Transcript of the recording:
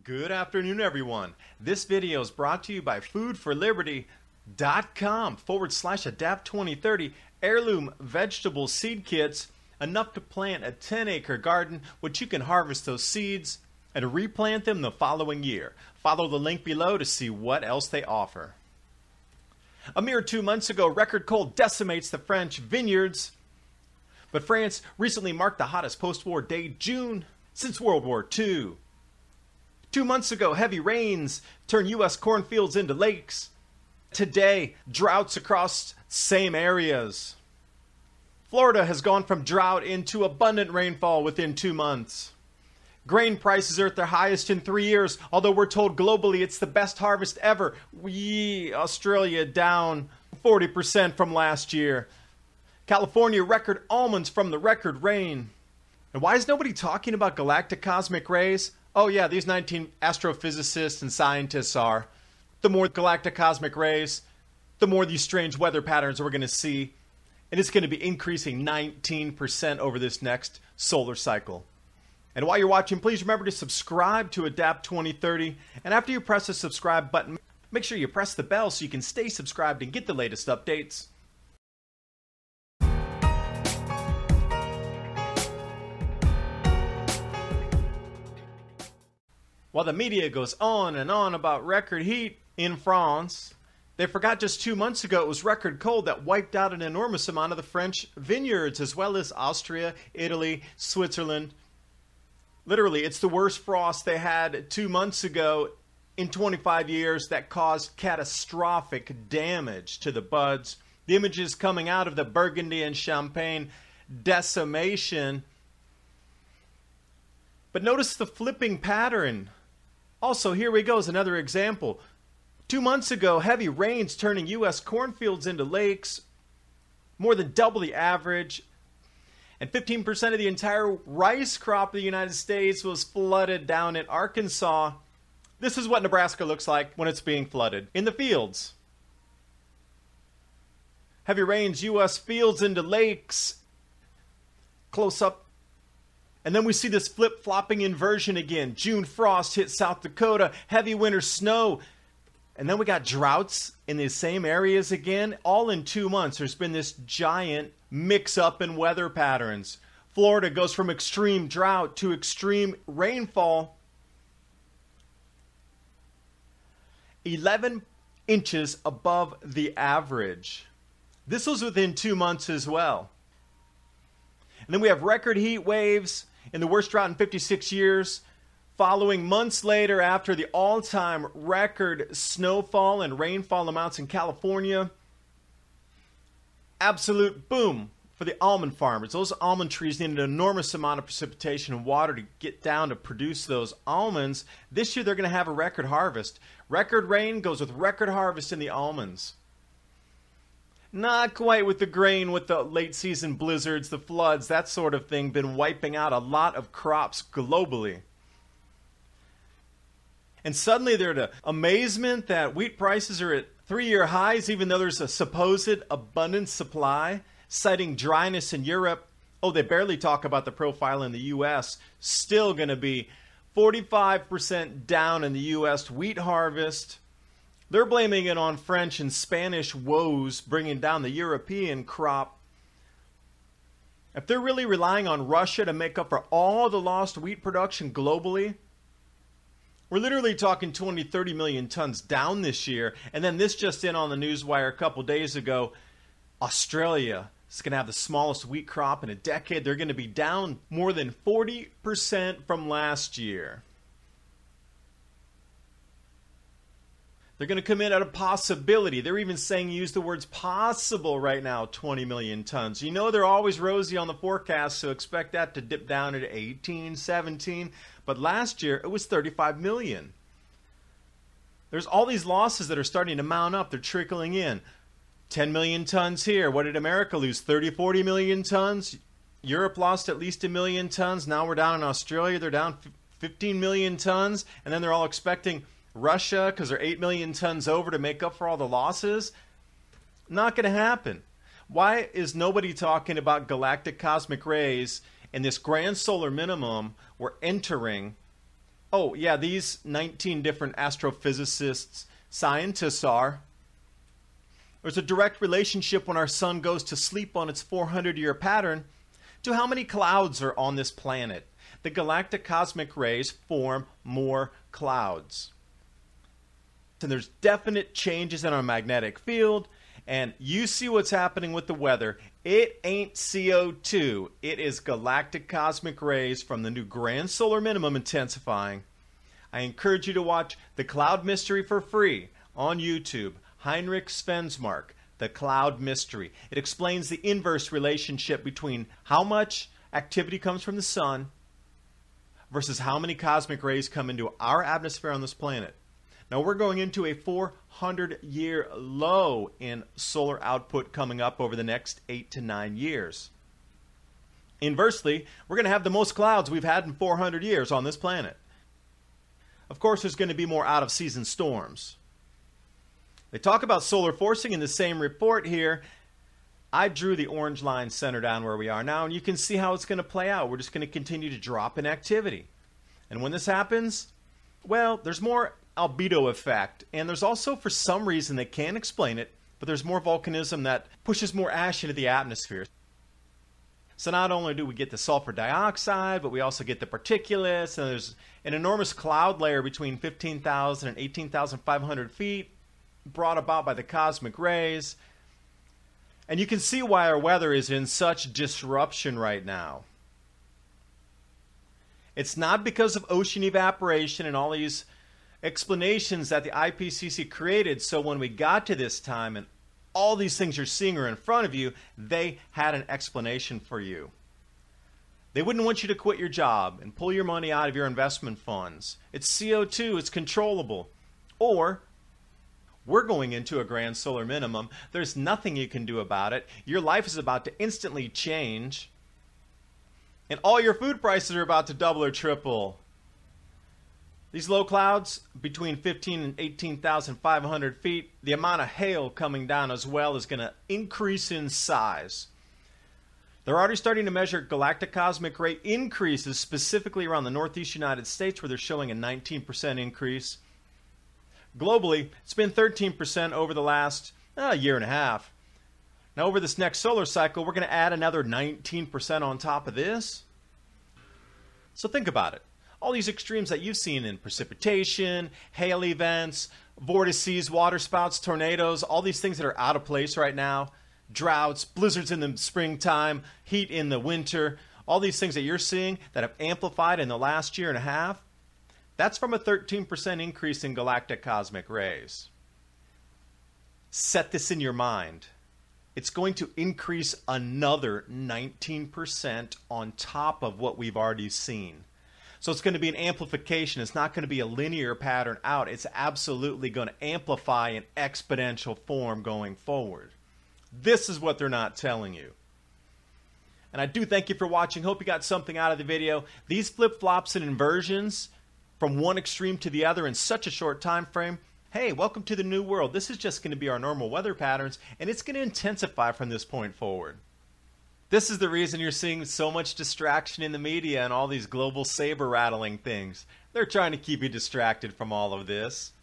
Good afternoon, everyone. This video is brought to you by foodforliberty.com/adapt2030 heirloom vegetable seed kits, enough to plant a 10-acre garden, which you can harvest those seeds and replant them the following year. Follow the link below to see what else they offer. A mere 2 months ago, record cold decimates the French vineyards, but France recently marked the hottest post-war day, June, since World War II. 2 months ago, heavy rains turned U.S. cornfields into lakes. Today, droughts across same areas. Florida has gone from drought into abundant rainfall within 2 months. Grain prices are at their highest in 3 years, although we're told globally it's the best harvest ever. Australia down 40% from last year. California record almonds from the record rain. And why is nobody talking about galactic cosmic rays? Oh yeah, these 19 astrophysicists and scientists are. The more galactic cosmic rays, the more these strange weather patterns we're going to see. And it's going to be increasing 19% over this next solar cycle. And while you're watching, please remember to subscribe to Adapt 2030. And after you press the subscribe button, make sure you press the bell so you can stay subscribed and get the latest updates. While the media goes on and on about record heat in France, they forgot just 2 months ago it was record cold that wiped out an enormous amount of the French vineyards, as well as Austria, Italy, Switzerland. Literally, it's the worst frost they had 2 months ago in 25 years that caused catastrophic damage to the buds. The images coming out of the Burgundy and Champagne decimation. But notice the flipping pattern. Also, here we go is another example. 2 months ago, heavy rains turning U.S. cornfields into lakes, more than double the average, and 15% of the entire rice crop of the United States was flooded down in Arkansas. This is what Nebraska looks like when it's being flooded in the fields. Heavy rains, U.S. fields into lakes, close up. And then we see this flip-flopping inversion again. June frost hit South Dakota, heavy winter snow. And then we got droughts in these same areas again. All in 2 months, there's been this giant mix-up in weather patterns. Florida goes from extreme drought to extreme rainfall. 11 inches above the average. This was within 2 months as well. And then we have record heat waves in the worst drought in 56 years, following months later after the all-time record snowfall and rainfall amounts in California. Absolute boom for the almond farmers. Those almond trees need an enormous amount of precipitation and water to get down to produce those almonds. This year they're going to have a record harvest. Record rain goes with record harvest in the almonds. Not quite with the grain, with the late season blizzards, the floods, that sort of thing, been wiping out a lot of crops globally. And suddenly they're to amazement that wheat prices are at 3-year highs, even though there's a supposed abundant supply, citing dryness in Europe. Oh, they barely talk about the profile in the U.S. Still going to be 45% down in the U.S. wheat harvest. They're blaming it on French and Spanish woes, bringing down the European crop. If they're really relying on Russia to make up for all the lost wheat production globally, we're literally talking 20-30 million tons down this year. And then this just in on the newswire a couple days ago, Australia is going to have the smallest wheat crop in a decade. They're going to be down more than 40% from last year. They're going to come in at a possibility. They're even saying use the words possible right now, 20 million tons. You know they're always rosy on the forecast, so expect that to dip down to 18, 17. But last year, it was 35 million. There's all these losses that are starting to mount up. They're trickling in. 10 million tons here. What did America lose? 30, 40 million tons? Europe lost at least 1 million tons. Now we're down in Australia. They're down 15 million tons. And then they're all expecting Russia, because they're 8 million tons over, to make up for all the losses. Not going to happen. Why is nobody talking about galactic cosmic rays and this grand solar minimum we're entering Oh, yeah, these 19 different astrophysicists, scientists are. There's a direct relationship when our sun goes to sleep on its 400-year pattern to how many clouds are on this planet. The galactic cosmic rays form more clouds. And there's definite changes in our magnetic field, and you see what's happening with the weather. It ain't CO2. It is galactic cosmic rays from the new grand solar minimum intensifying. I encourage you to watch The Cloud Mystery for free on YouTube. Heinrich Svensmark, The Cloud Mystery. It explains the inverse relationship between how much activity comes from the sun versus how many cosmic rays come into our atmosphere on this planet. Now we're going into a 400-year low in solar output coming up over the next 8 to 9 years. Inversely, we're going to have the most clouds we've had in 400 years on this planet. Of course, there's going to be more out-of-season storms. They talk about solar forcing in the same report here. I drew the orange line center down where we are now, and you can see how it's going to play out. We're just going to continue to drop in activity. And when this happens, well, there's more albedo effect, and there's also, for some reason, they can't explain it, but there's more volcanism that pushes more ash into the atmosphere. So not only do we get the sulfur dioxide, but we also get the particulates, and there's an enormous cloud layer between 15,000 and 18,500 feet brought about by the cosmic rays. And you can see why our weather is in such disruption right now. It's not because of ocean evaporation and all these explanations that the IPCC created, so when we got to this time and all these things you're seeing are in front of you, they had an explanation for you. They wouldn't want you to quit your job and pull your money out of your investment funds. It's CO2, it's controllable. Or, we're going into a grand solar minimum. There's nothing you can do about it. Your life is about to instantly change. And all your food prices are about to double or triple. These low clouds, between 15 and 18,500 feet, the amount of hail coming down as well is going to increase in size. They're already starting to measure galactic cosmic ray increases specifically around the northeast United States, where they're showing a 19% increase. Globally, it's been 13% over the last year and a half. Now over this next solar cycle, we're going to add another 19% on top of this. So think about it. All these extremes that you've seen in precipitation, hail events, vortices, waterspouts, tornadoes, all these things that are out of place right now, droughts, blizzards in the springtime, heat in the winter, all these things that you're seeing that have amplified in the last year and a half, that's from a 13% increase in galactic cosmic rays. Set this in your mind. It's going to increase another 19% on top of what we've already seen. So it's going to be an amplification. It's not going to be a linear pattern out. It's absolutely going to amplify in exponential form going forward. This is what they're not telling you. And I do thank you for watching. Hope you got something out of the video. These flip-flops and inversions from one extreme to the other in such a short time frame, hey, welcome to the new world. This is just going to be our normal weather patterns, and it's going to intensify from this point forward. This is the reason you're seeing so much distraction in the media and all these global saber rattling things. They're trying to keep you distracted from all of this.